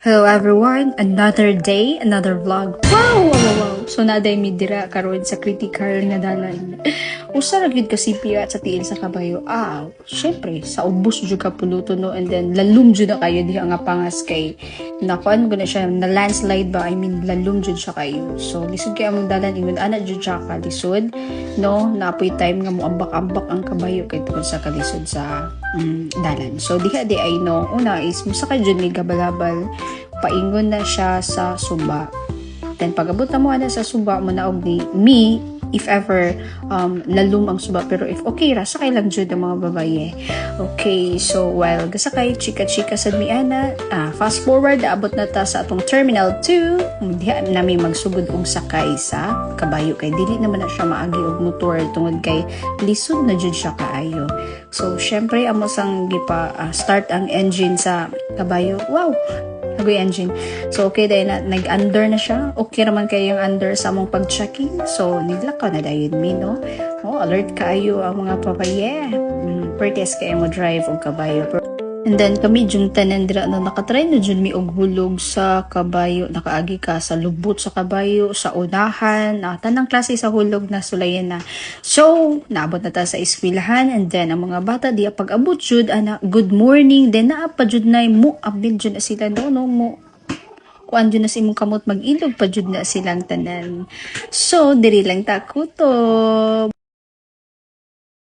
Hello everyone, another day, another vlog. Wow. So naday mi dira karon sa critical nga dalan. Usa ra gyud ka CPR sa tiil sa kabayo. Syempre sa ubos jud ka puluto no, and then lalum jud na kayo diha nga pangas kay nakuan ko na siya na landslide ba, I mean lalum jud siya kayo. So lisod kay among dalan ingon ana jud siya ka lisod no, napoy time nga mo ambak-ambak ang kabayo kay tungod sa kalisod sa dalan. So diha di ay no, una is musa ka jud mi gabal-abal, paingon na siya sa suba. Then pag-abot na mo ana sa suba mo na og ni me, if ever lalum ang suba, pero if okay ra sakay lang jud ang mga babaye. Okay, so while gasakay chika-chika sad mi ana, fast forward abot na ta sa atong terminal 2, diha nami magsugod og sakay sa kabayo kay dili naman na siya maagi og motor tungod kay lisod na jud siya kaayo. So syempre amo sang gipa start ang engine sa kabayo. Wow, agoy engine. So okay dahil na nag-under na siya. Okay naman kayo yung under sa among pag-checking. So niglakaw na dahil mi no. Alert kayo ang mga papaye. Pertes kayo mo drive og kabayo. And then kami jung tanan dira na nakatry na jud mi og hulog sa kabayo, nakaagi ka sa lubot sa kabayo, sa unahan, tanang klase sa hulog na sulayan na. So naabot na ta sa eskwelahan, and then ang mga bata diya pag-abot jud ana good morning, then naa pa jud nay mo abid jud na sila no mo kuan jud na si imong kamot mag-ilog pa jud na silang tanan. So diri lang ta kutob.